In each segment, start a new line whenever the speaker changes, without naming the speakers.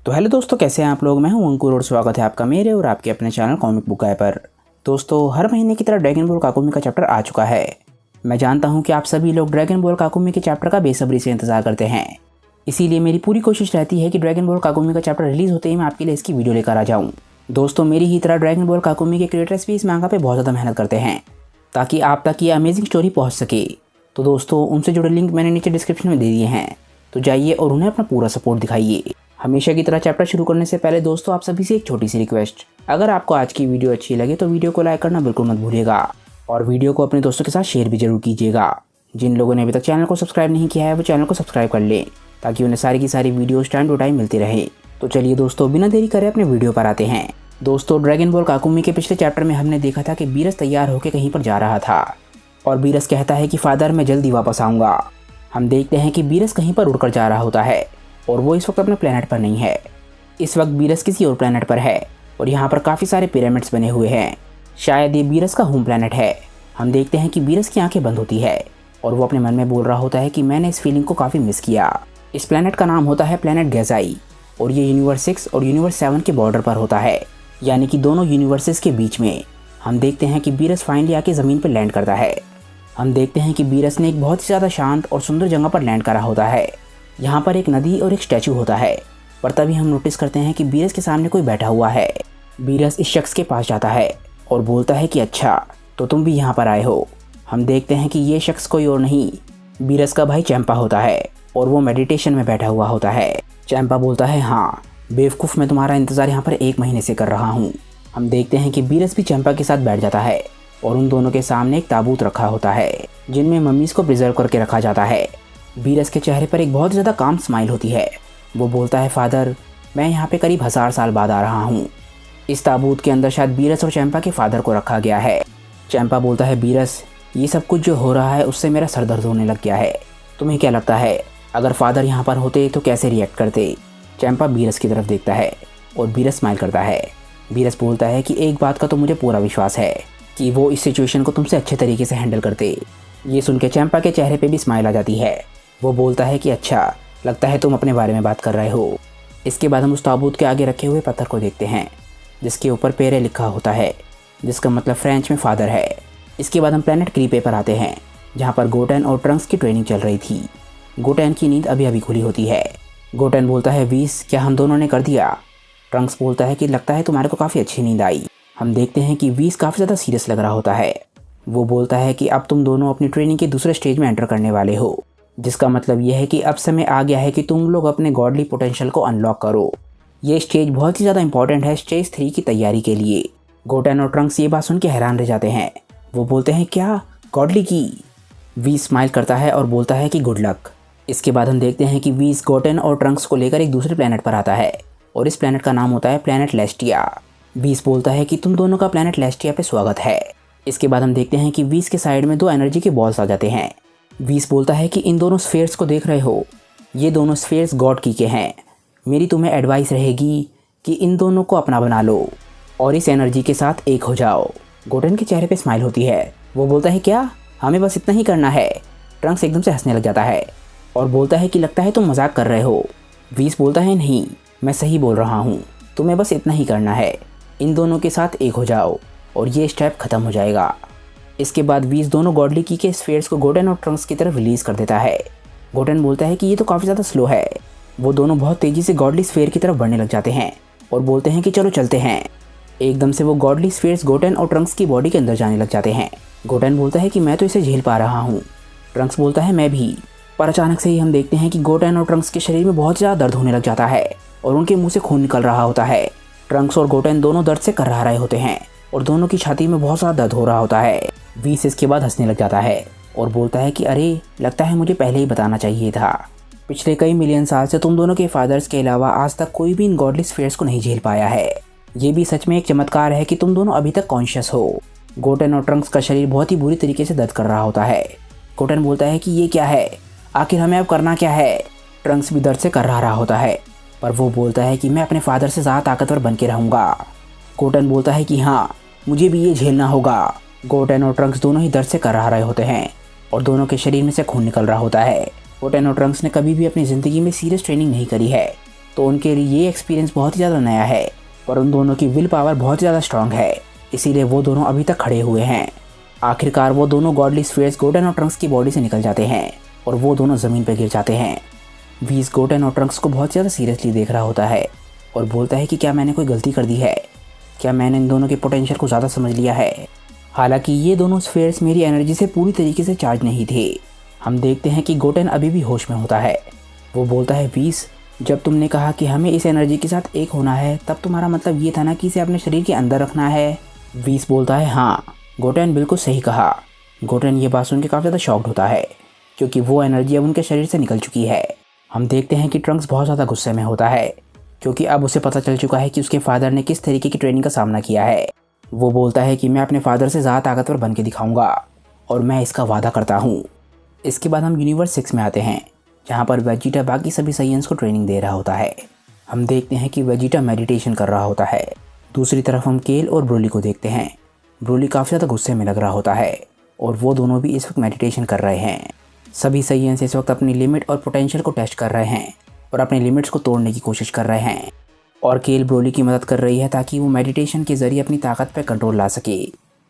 तो हेलो दोस्तों, कैसे हैं आप लोग। मैं हूं अंकुर और स्वागत है आपका मेरे और आपके अपने चैनल कॉमिक बुक गाय पर। दोस्तों, हर महीने की तरह ड्रैगन बॉल काकुमी का चैप्टर आ चुका है। मैं जानता हूं कि आप सभी लोग ड्रैगन बॉल काकुमी के चैप्टर का बेसब्री से इंतजार करते हैं। इसीलिए मेरी पूरी कोशिश रहती है कि ड्रैगन बॉल काकुमी का चैप्टर रिलीज होते ही मैं आपके लिए इसकी वीडियो लेकर आ जाऊँ। दोस्तों, मेरी ही तरह ड्रैगन बॉल काकुमी के क्रिएटर्स भी इस मांगा पे बहुत ज़्यादा मेहनत करते हैं ताकि आप तक ये अमेजिंग स्टोरी पहुँच सके। तो दोस्तों, उनसे जुड़े लिंक मैंने नीचे डिस्क्रिप्शन में दे दिए हैं, तो जाइए और उन्हें अपना पूरा सपोर्ट दिखाइए। हमेशा की तरह चैप्टर शुरू करने से पहले दोस्तों, आप सभी से एक छोटी सी रिक्वेस्ट, अगर आपको आज की वीडियो अच्छी लगे तो वीडियो को लाइक करना बिल्कुल मत भूलिएगा और वीडियो को अपने दोस्तों के साथ शेयर भी जरूर कीजिएगा। जिन लोगों ने अभी तक चैनल को सब्सक्राइब नहीं किया है वो चैनल को सब्सक्राइब कर लें ताकि उन्हें सारी की सारी वीडियोस टाइम टू टाइम मिलती रहे। तो चलिए दोस्तों, बिना देरी करे अपने वीडियो पर आते हैं। दोस्तों, ड्रैगन बॉल काकुमी के पिछले चैप्टर में हमने देखा था कि बीरस तैयार होकर कहीं पर जा रहा था और बीरस कहता है कि फादर, मैं जल्दी वापस आऊँगा। हम देखते हैं कि बीरस कहीं पर उड़कर जा रहा होता है और वो इस वक्त अपने प्लेनेट पर नहीं है। इस वक्त बीरस किसी और प्लेनेट पर है और यहाँ पर काफ़ी सारे पिरामिड्स बने हुए हैं। शायद ये बीरस का होम प्लेनेट है। हम देखते हैं कि बीरस की आंखें बंद होती है और वो अपने मन में बोल रहा होता है कि मैंने इस फीलिंग को काफ़ी मिस किया। इस प्लेनेट का नाम होता है प्लेनेट गैजाई और ये यूनिवर्स 6 और यूनिवर्स 7 के बॉर्डर पर होता है, यानी कि दोनों यूनिवर्सेस के बीच में। हम देखते हैं कि बीरस फाइनली आके ज़मीन पर लैंड करता है। हम देखते हैं कि बीरस ने एक बहुत ही ज़्यादा शांत और सुंदर जगह पर लैंड करा होता है। यहाँ पर एक नदी और एक स्टैचू होता है, पर तभी हम नोटिस करते हैं कि बीरस के सामने कोई बैठा हुआ है। बीरस इस शख्स के पास जाता है और बोलता है कि अच्छा, तो तुम भी यहाँ पर आए हो। हम देखते हैं कि ये शख्स कोई और नहीं, बीरस का भाई चैंपा होता है और वो मेडिटेशन में बैठा हुआ होता है। चैंपा बोलता है, हाँ बेवकूफ़, मैं तुम्हारा इंतज़ार यहाँ पर 1 महीने से कर रहा हूँ। हम देखते हैं कि बीरस भी चैंपा के साथ बैठ जाता है और उन दोनों के सामने एक ताबूत रखा होता है जिनमें मम्मीज़ को प्रिजर्व करके रखा जाता है। बीरस के चेहरे पर एक बहुत ज़्यादा काम स्माइल होती है। वो बोलता है, फादर, मैं यहाँ पे करीब 1000 साल बाद आ रहा हूँ। इस ताबूत के अंदर शायद बीरस और चैंपा के फादर को रखा गया है। चैंपा बोलता है, बीरस, ये सब कुछ जो हो रहा है उससे मेरा सर दर्द होने लग गया है। तुम्हें क्या लगता है अगर फादर यहाँ पर होते तो कैसे रिएक्ट करते? चैंपा बीरस की तरफ देखता है और बीरस स्माइल करता है। बीरस बोलता है कि एक बात का तो मुझे पूरा विश्वास है कि वो इस सिचुएशन को तुमसे अच्छे तरीके से हैंडल करते। ये सुन के चैंपा के चेहरे पे भी स्माइल आ जाती है। वो बोलता है कि अच्छा, लगता है तुम अपने बारे में बात कर रहे हो। इसके बाद हम उस ताबूत के आगे रखे हुए पत्थर को देखते हैं जिसके ऊपर पेरे लिखा होता है, जिसका मतलब फ्रेंच में फादर है। इसके बाद हम प्लेनेट क्रीपे पर आते हैं जहाँ पर गोटेन और ट्रंक्स की ट्रेनिंग चल रही थी। गोटेन की नींद अभी अभी खुली होती है। गोटेन बोलता है, वीस, क्या हम दोनों ने कर दिया? ट्रंक्स बोलता है कि लगता है तुम्हारे को काफ़ी अच्छी नींद आई। हम देखते हैं कि वीस काफ़ी ज़्यादा सीरियस लग रहा होता है। वो बोलता है कि अब तुम दोनों अपनी ट्रेनिंग के दूसरे स्टेज में एंटर करने वाले हो, जिसका मतलब यह है कि अब समय आ गया है कि तुम लोग अपने गॉडली पोटेंशियल को अनलॉक करो। ये स्टेज बहुत ही ज़्यादा इंपॉर्टेंट है स्टेज 3 की तैयारी के लिए। गोटेन और ट्रंक्स ये बात सुन के हैरान रह जाते हैं। वो बोलते हैं, क्या गॉडली की? वीस स्माइल करता है और बोलता है कि गुड लक। इसके बाद हम देखते हैं कि वीस गोटेन और ट्रंक्स को लेकर एक दूसरे प्लेनेट पर आता है और इस प्लेनेट का नाम होता है प्लेनेट लेस्टिया। वीस बोलता है कि तुम दोनों का प्लेनेट लेस्टिया पे स्वागत है। इसके बाद हम देखते हैं कि वीस के साइड में 2 एनर्जी के बॉल्स आ जाते हैं। वीस बोलता है कि इन दोनों स्फेयर्स को देख रहे हो, ये दोनों स्फेयर्स गॉड की के हैं। मेरी तुम्हें एडवाइस रहेगी कि इन दोनों को अपना बना लो और इस एनर्जी के साथ एक हो जाओ। गोटेन के चेहरे पे स्माइल होती है। वो बोलता है, क्या हमें बस इतना ही करना है? ट्रंक्स एकदम से हंसने लग जाता है और बोलता है कि लगता है तुम मजाक कर रहे हो। वीस बोलता है, नहीं, मैं सही बोल रहा हूँ, तुम्हें बस इतना ही करना है, इन दोनों के साथ एक हो जाओ और ये स्टेप ख़त्म हो जाएगा। इसके बाद वीस दोनों गॉडली की के स्फेयर्स को गोटेन और ट्रंक्स की तरफ रिलीज़ कर देता है। गोटेन बोलता है कि ये तो काफ़ी ज़्यादा स्लो है। वो दोनों बहुत तेज़ी से गॉडली स्फेयर की तरफ बढ़ने लग जाते हैं और बोलते हैं कि चलो चलते हैं। एकदम से वो गॉडली स्फेयर्स गोटेन और ट्रंक्स की बॉडी के अंदर जाने लग जाते हैं। गोटेन बोलता है कि मैं तो इसे झेल पा रहा हूँ। ट्रंक्स बोलता है, मैं भी। पर अचानक से ही हम देखते हैं कि गोटेन और ट्रंक्स के शरीर में बहुत ज़्यादा दर्द होने लग जाता है और उनके मुँह से खून निकल रहा होता है। ट्रंक्स और गोटेन दोनों दर्द से कर रहे होते हैं और दोनों की छाती में बहुत ज़्यादा दर्द हो रहा होता है। वीस इसके बाद हंसने लग जाता है और बोलता है कि अरे, लगता है मुझे पहले ही बताना चाहिए था। पिछले कई मिलियन साल से तुम दोनों के फादर्स के अलावा आज तक कोई भी इन गॉडली स्फेयर्स को नहीं झेल पाया है। ये भी सच में एक चमत्कार है कि तुम दोनों अभी तक कॉन्शियस हो। गोटेन और ट्रंक्स का शरीर बहुत ही बुरी तरीके से दर्द कर रहा होता है। गोटेन बोलता है कि ये क्या है, आखिर हमें अब करना क्या है? ट्रंक्स भी दर्द से कर रहा होता है, पर वो बोलता है कि मैं अपने फादर से ज़्यादा ताकतवर बन के रहूँगा। गोटेन बोलता है कि हाँ, मुझे भी ये झेलना होगा। गोटेन और ट्रंक्स दोनों ही दर्द से कर रहे होते हैं और दोनों के शरीर में से खून निकल रहा होता है। गोटेन और ट्रंक्स ने कभी भी अपनी ज़िंदगी में सीरियस ट्रेनिंग नहीं करी है, तो उनके लिए ये एक्सपीरियंस बहुत ही ज़्यादा नया है, पर उन दोनों की विल पावर बहुत ज़्यादा स्ट्रांग है, इसीलिए वो दोनों अभी तक खड़े हुए हैं। आखिरकार वो दोनों गॉडली स्फीयर्स गोटेन और ट्रंक्स की बॉडी से निकल जाते हैं और वो दोनों ज़मीन पर गिर जाते हैं। व्हीज गोटेन और ट्रंक्स को बहुत ज़्यादा सीरियसली देख रहा होता है और बोलता है कि क्या मैंने कोई गलती कर दी है, क्या मैंने इन दोनों के पोटेंशियल को ज़्यादा समझ लिया है। हालांकि ये दोनों स्फीयर्स मेरी एनर्जी से पूरी तरीके से चार्ज नहीं थे। हम देखते हैं कि गोटेन अभी भी होश में होता है। वो बोलता है, व्हीज, जब तुमने कहा कि हमें इस एनर्जी के साथ एक होना है, तब तुम्हारा मतलब ये था ना कि इसे अपने शरीर के अंदर रखना है। व्हीज बोलता है, हाँ, गोटेन बिल्कुल सही कहा। गोटेन ये बात सुन के काफ़ी ज़्यादा शॉक्ड होता है क्योंकि वो एनर्जी अब उनके शरीर से निकल चुकी है। हम देखते हैं कि ट्रंक्स बहुत ज़्यादा गुस्से में होता है क्योंकि अब उसे पता चल चुका है कि उसके फादर ने किस तरीके की ट्रेनिंग का सामना किया है। वो बोलता है कि मैं अपने फादर से ज़्यादा ताकतवर बन के दिखाऊंगा और मैं इसका वादा करता हूँ। इसके बाद हम यूनिवर्स 6 में आते हैं, जहाँ पर वेजिटा बाकी सभी साइयंस को ट्रेनिंग दे रहा होता है। हम देखते हैं कि वेजिटा मेडिटेशन कर रहा होता है। दूसरी तरफ हम केल और ब्रोली को देखते हैं। ब्रोली काफ़ी ज़्यादा गुस्से में लग रहा होता है और वो दोनों भी इस वक्त मेडिटेशन कर रहे हैं। सभी साइयंस इस वक्त अपनी लिमिट और पोटेंशियल को टेस्ट कर रहे हैं और अपने लिमिट्स को तोड़ने की कोशिश कर रहे हैं। और केल ब्रोली की मदद कर रही है ताकि वो मेडिटेशन के ज़रिए अपनी ताकत पर कंट्रोल ला सके।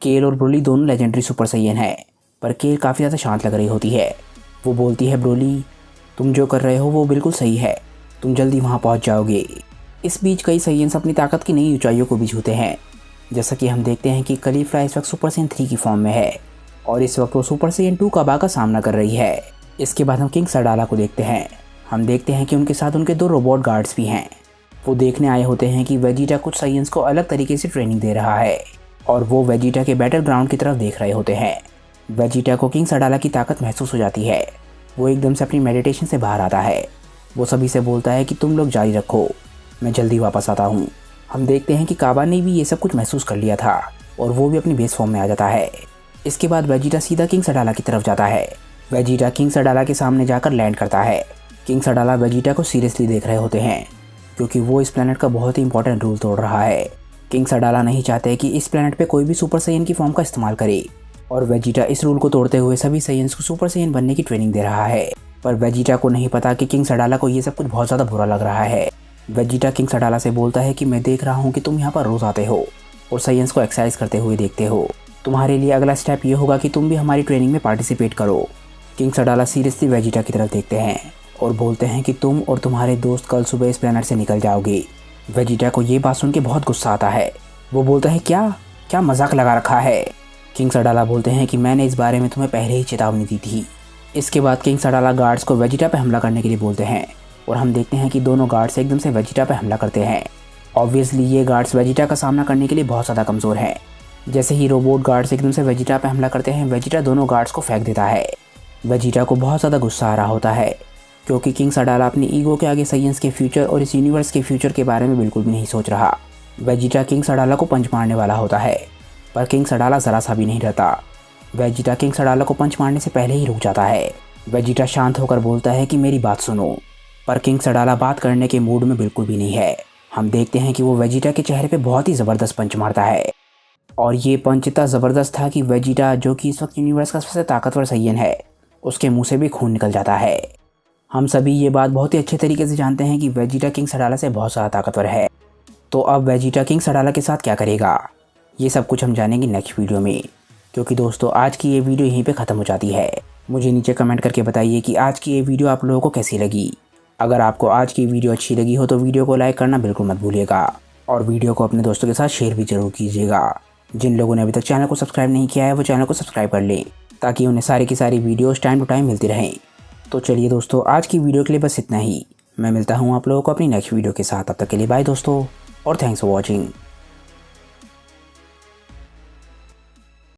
केल और ब्रोली दोनों लेजेंडरी सुपर साइयन है, पर केल काफ़ी ज़्यादा शांत लग रही होती है। वो बोलती है, ब्रोली, तुम जो कर रहे हो वो बिल्कुल सही है, तुम जल्दी वहाँ पहुँच जाओगे। इस बीच कई साइयंस अपनी ताकत की नई ऊंचाइयों को भी छूते हैं। जैसा कि हम देखते हैं कि कलीफ्रा इस वक्त सुपर साइयन 3 की फॉर्म में है और इस वक्त वो सुपर साइयन 2 काबा का सामना कर रही है। इसके बाद हम किंग सडाला को देखते हैं। हम देखते हैं कि उनके साथ उनके 2 रोबोट गार्ड्स भी हैं। वो देखने आए होते हैं कि वेजिटा कुछ साइयंस को अलग तरीके से ट्रेनिंग दे रहा है और वो वेजिटा के बैटल ग्राउंड की तरफ देख रहे होते हैं। वेजिटा को किंग सडाला की ताकत महसूस हो जाती है। वो एकदम से अपनी मेडिटेशन से बाहर आता है। वो सभी से बोलता है कि तुम लोग जारी रखो, मैं जल्दी वापस आता हूँ। हम देखते हैं कि काबा ने भी ये सब कुछ महसूस कर लिया था और वो भी अपनी बेस फॉर्म में आ जाता है। इसके बाद वेजिटा सीधा किंग सडाला की तरफ जाता है। वेजिटा किंग सडाला के सामने जाकर लैंड करता है। किंग सडाला वेजिटा को सीरियसली देख रहे होते हैं क्योंकि वो इस प्लेनेट का बहुत ही इंपॉर्टेंट रूल तोड़ रहा है। किंग सडाला नहीं चाहते कि इस प्लेनेट पे कोई भी सुपर साइयन की फॉर्म का इस्तेमाल करे और वेजिटा इस रूल को तोड़ते हुए सभी साइयंस को सुपर साइयन बनने की ट्रेनिंग दे रहा है। पर वेजिटा को नहीं पता कि किंग सडाला को ये सब कुछ बहुत ज़्यादा बुरा लग रहा है। वेजिटा किंग सडाला से बोलता है कि मैं देख रहा हूँ कि तुम यहाँ पर रोज़ आते हो और साइयंस को एक्सरसाइज करते हुए देखते हो। तुम्हारे लिए अगला स्टेप ये होगा कि तुम भी हमारी ट्रेनिंग में पार्टिसिपेट करो। किंग सडाला सीरियसली वेजिटा की तरफ देखते हैं और बोलते हैं कि तुम और तुम्हारे दोस्त कल सुबह इस प्लेनेट से निकल जाओगे। वेजिटा को ये बात सुन के बहुत गुस्सा आता है। वो बोलता है, क्या मजाक लगा रखा है। किंग सडाला बोलते हैं कि मैंने इस बारे में तुम्हें पहले ही चेतावनी दी थी। इसके बाद किंग सडाला गार्ड्स को वेजिटा पे हमला करने के लिए बोलते हैं और हम देखते हैं कि दोनों गार्ड्स एकदम से वेजिटा पे हमला करते हैं। ऑब्वियसली ये गार्ड्स वेजिटा का सामना करने के लिए बहुत ज़्यादा कमज़ोर हैं। जैसे ही रोबोट गार्ड्स एकदम से वेजिटा पे हमला करते हैं, वेजिटा दोनों गार्ड्स को फेंक देता है। वेजिटा को बहुत ज़्यादा गुस्सा आ रहा होता है क्योंकि किंग सडाला अपनी ईगो के आगे साइयंस के फ्यूचर और इस यूनिवर्स के फ्यूचर के बारे में बिल्कुल भी नहीं सोच रहा। वेजिटा किंग सडाला को पंच मारने वाला होता है, पर किंग सडाला ज़रा सा भी नहीं डरता। वेजिटा किंग सडाला को पंच मारने से पहले ही रुक जाता है। वेजिटा शांत होकर बोलता है कि मेरी बात सुनो, पर किंग सडाला बात करने के मूड में बिल्कुल भी नहीं है। हम देखते हैं कि वो वेजिटा के चेहरे पे बहुत ही ज़बरदस्त पंच मारता है और ये पंच इतना ज़बरदस्त था कि वेजिटा, जो कि इस वक्त यूनिवर्स का सबसे ताकतवर साइयन है, उसके मुंह से भी खून निकल जाता है। हम सभी ये बात बहुत ही अच्छे तरीके से जानते हैं कि वेजिटा किंग सडाला से बहुत ज़्यादा ताकतवर है। तो अब वेजिटा किंग सडाला के साथ क्या करेगा, ये सब कुछ हम जानेंगे नेक्स्ट वीडियो में। क्योंकि दोस्तों आज की ये वीडियो यहीं पे ख़त्म हो जाती है। मुझे नीचे कमेंट करके बताइए कि आज की ये वीडियो आप लोगों को कैसी लगी। अगर आपको आज की वीडियो अच्छी लगी हो तो वीडियो को लाइक करना बिल्कुल मत भूलिएगा और वीडियो को अपने दोस्तों के साथ शेयर भी ज़रूर कीजिएगा। जिन लोगों ने अभी तक चैनल को सब्सक्राइब नहीं किया है वो चैनल को सब्सक्राइब कर लें ताकि उन्हें सारी की सारी वीडियोज़ टाइम टू टाइम मिलती रहें। तो चलिए दोस्तों, आज की वीडियो के लिए बस इतना ही। मैं मिलता हूँ आप लोगों को अपनी नेक्स्ट वीडियो के साथ। तब तक के लिए बाय दोस्तों और थैंक्स फॉर वॉचिंग।